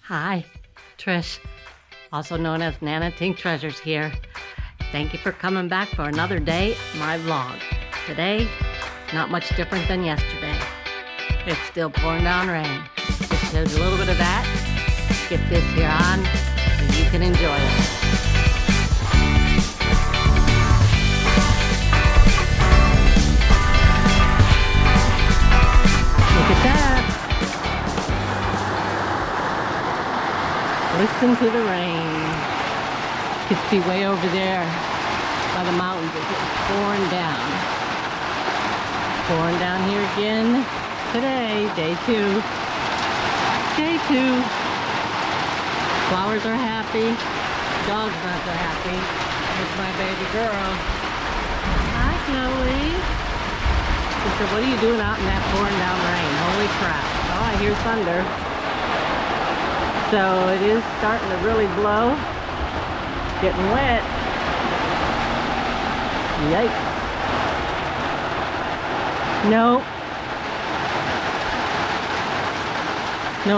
Hi, Trish, also known as Nana Tink Treasures here. Thank you for coming back for another day of my vlog. Today, it's not much different than yesterday. It's still pouring down rain. Just shows a little bit of that. Get this here on so you can enjoy it. Look at that. Listen to the rain. You can see way over there by the mountains. It's pouring down. Pouring down here again today, day 2. Day 2. Flowers are happy. Dog's not so happy. Here's my baby girl. Hi, Chloe. She said, what are you doing out in that pouring down rain? Holy crap. Oh, I hear thunder. So it is starting to really blow. Getting wet. Yikes. No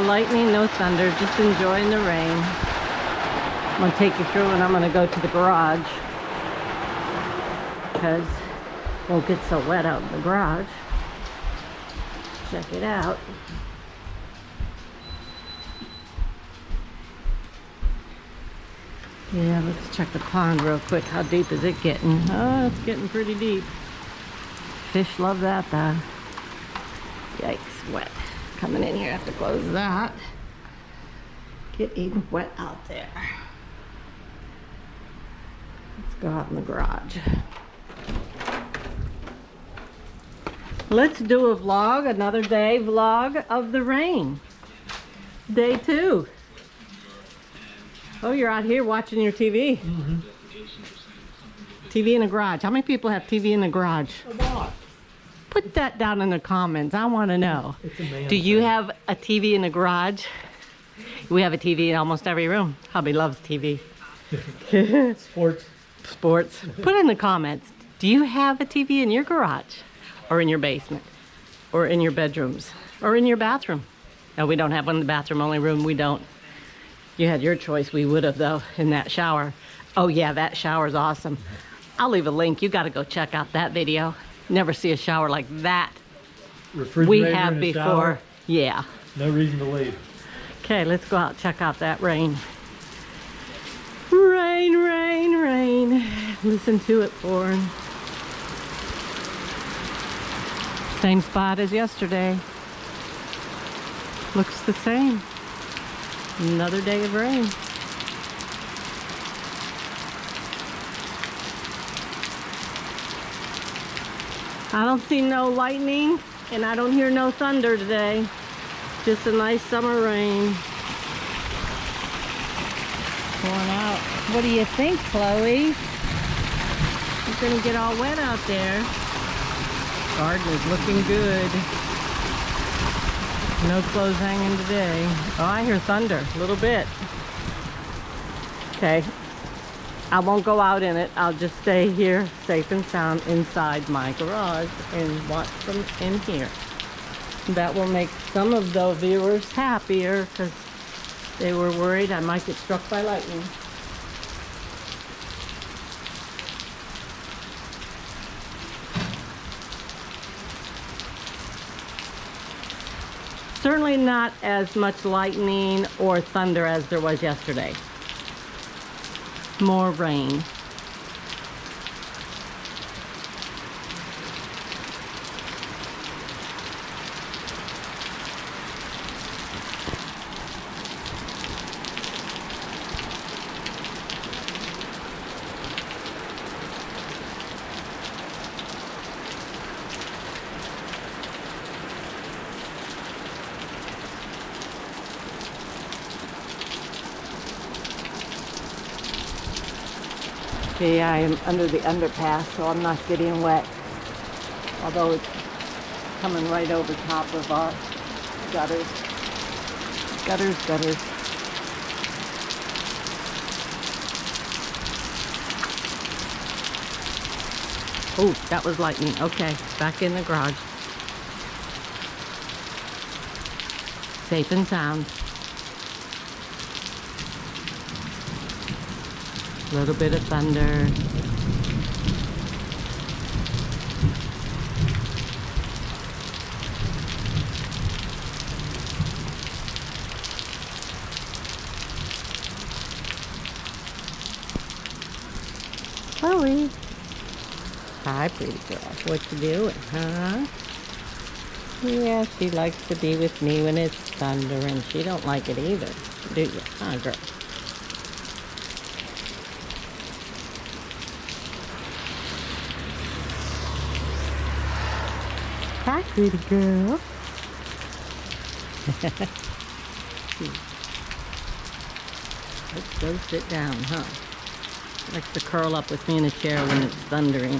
lightning, no thunder, just enjoying the rain. I'm going to take you through and I'm going to go to the garage because it won't get so wet out in the garage. Check it out. Yeah, let's check the pond real quick. How deep is it getting? Oh, it's getting pretty deep. Fish love that though. Yikes, wet. Coming in here, I have to close that. Getting wet out there. Let's go out in the garage. Let's do a vlog, another day vlog of the rain. Day 2. Oh, you're out here watching your TV. Mm-hmm. TV in the garage. How many people have TV in the garage? A lot. Put that down in the comments. I want to know. Do you have a TV in the garage? We have a TV in almost every room. Hubby loves TV. Sports. Put in the comments. Do you have a TV in your garage? Or in your basement? Or in your bedrooms? Or in your bathroom? No, we don't have one in the bathroom. Only room we don't. You had your choice. We would have, though, in that shower. Oh, yeah, that shower's awesome. I'll leave a link. You got to go check out that video. Never see a shower like that. We have before. Shower. Yeah. No reason to leave. Okay, let's go out and check out that rain. Rain, rain, rain. Listen to it pouring. Same spot as yesterday. Looks the same. Another day of rain. I don't see no lightning and I don't hear no thunder today. Just a nice summer rain. Pouring out. What do you think, Chloe? You're gonna get all wet out there. Garden is looking good. No clothes hanging today. Oh, I hear thunder a little bit. Okay. I won't go out in it. I'll just stay here safe and sound inside my garage and watch them in here. That will make some of the viewers happier because they were worried I might get struck by lightning. Certainly not as much lightning or thunder as there was yesterday. More rain. Okay, I am under the underpass, so I'm not getting wet. Although it's coming right over top of our gutters. Gutters. Oh, that was lightning. Okay, back in the garage. Safe and sound. A little bit of thunder. Chloe. Hi, pretty girl. What you doing, huh? Yeah, she likes to be with me when it's thundering. She don't like it either, do you? Huh, girl? Hi, pretty girl. Let's go sit down, huh? Likes to curl up with me in a chair when it's thundering.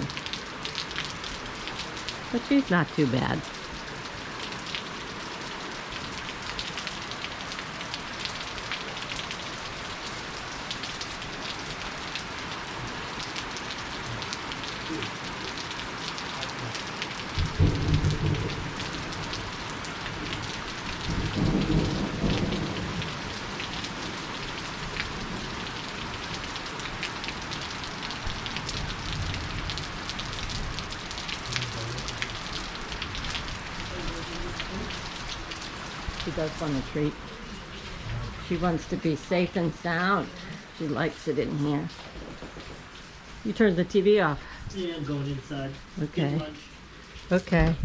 But she's not too bad. She does want a treat. She wants to be safe and sound. She likes it in here. You turned the TV off. Yeah, I'm going inside. Okay. Get lunch. Okay.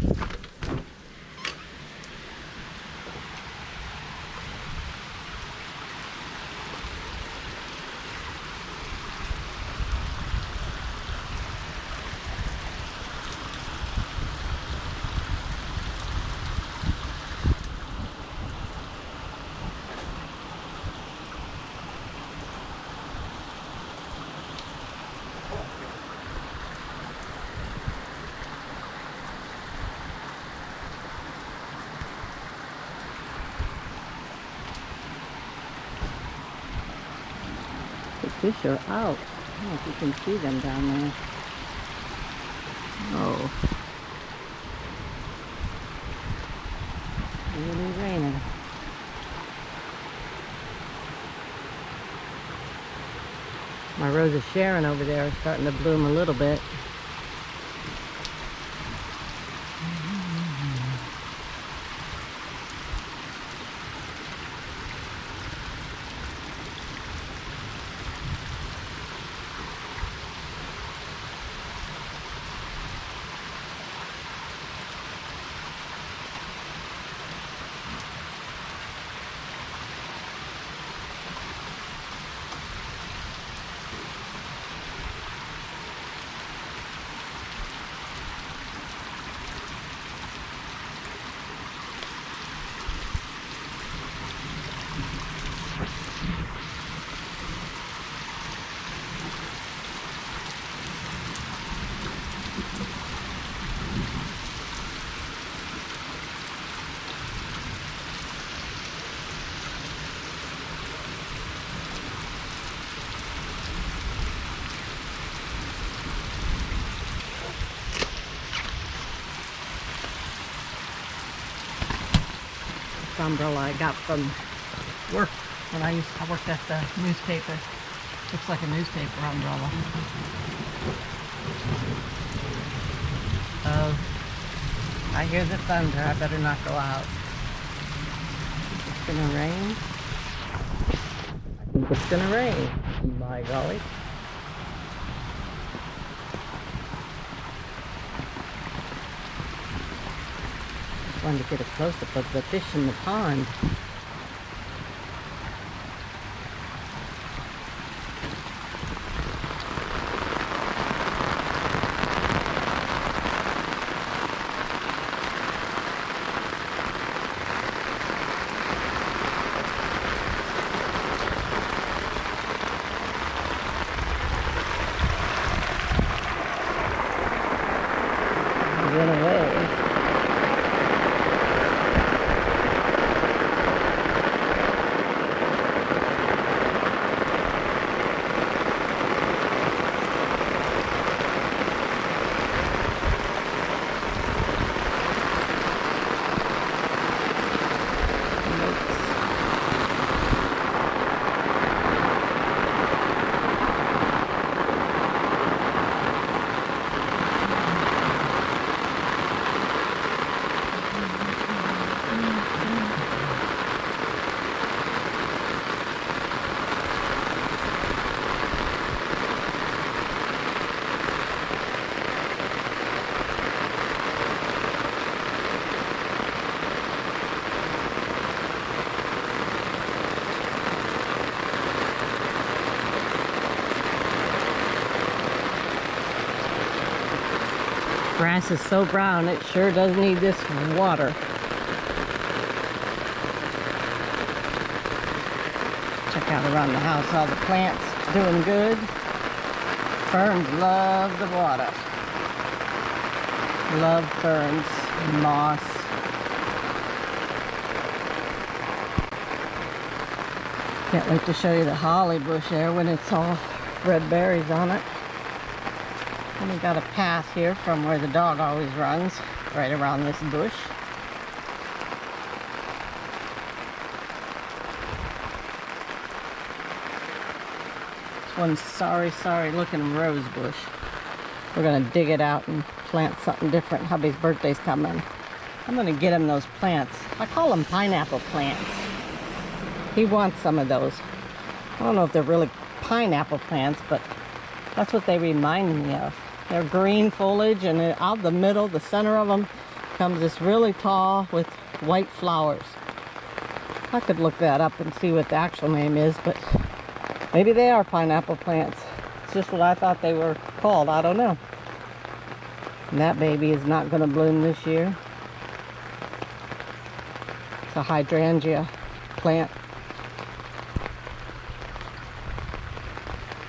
The fish are out. I don't know if you can see them down there. Oh. Really raining. My Rose of Sharon over there is starting to bloom a little bit. Umbrella I got from work when I worked at the newspaper. Looks like a newspaper umbrella. Oh, I hear the thunder. I better not go out. It's gonna rain. I think it's gonna rain. By golly. Wanted to get a close-up of the fish in the pond. It went away. grass is so brown, it sure does need this water. Check out around the house, all the plants doing good. Ferns love the water. Love ferns, moss. Can't wait to show you the holly bush there when it's all red berries on it. And we got a path here from where the dog always runs, right around this bush. This one's sorry looking rose bush. We're gonna dig it out and plant something different. Hubby's birthday's coming. I'm gonna get him those plants. I call them pineapple plants. He wants some of those. I don't know if they're really pineapple plants, but that's what they remind me of. They're green foliage, and out the middle, the center of them, comes this really tall with white flowers. I could look that up and see what the actual name is, but maybe they are pineapple plants. It's just what I thought they were called. I don't know. And that baby is not going to bloom this year. It's a hydrangea plant.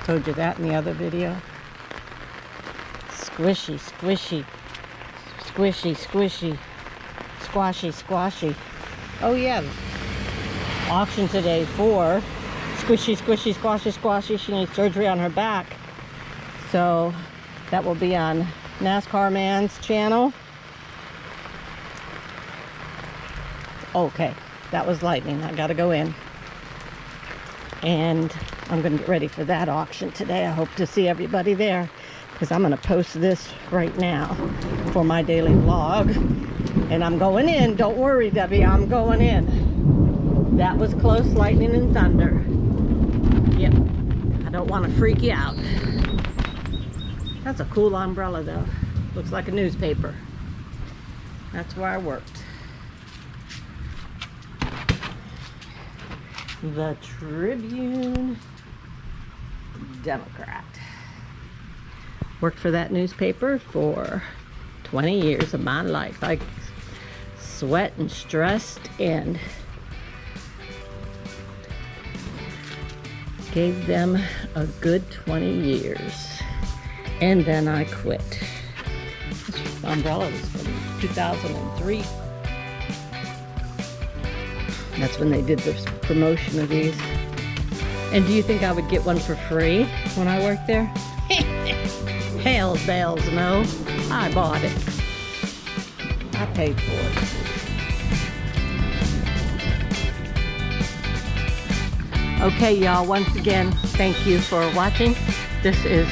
Told you that in the other video. Squishy, squishy, squishy, squishy, squashy, squashy. Oh yeah, auction today for squishy, squishy, squashy, squashy. She needs surgery on her back. So that will be on NASCAR Man's channel. Okay, that was lightning. I gotta go in. And I'm gonna get ready for that auction today. I hope to see everybody there, because I'm gonna post this right now for my daily vlog. And I'm going in. Don't worry, Debbie, I'm going in. That was close lightning and thunder. Yep, I don't want to freak you out. That's a cool umbrella though. Looks like a newspaper. That's where I worked. The Tribune Democrat. Worked for that newspaper for 20 years of my life. I sweat and stressed and gave them a good 20 years. And then I quit. This umbrella was from 2003. That's when they did the promotion of these. And do you think I would get one for free when I worked there? Hell bells, no. I bought it. I paid for it. Okay, y'all, once again, thank you for watching. This is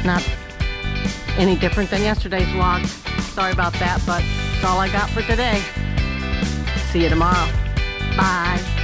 not any different than yesterday's vlog. Sorry about that, but that's all I got for today. See you tomorrow. Bye.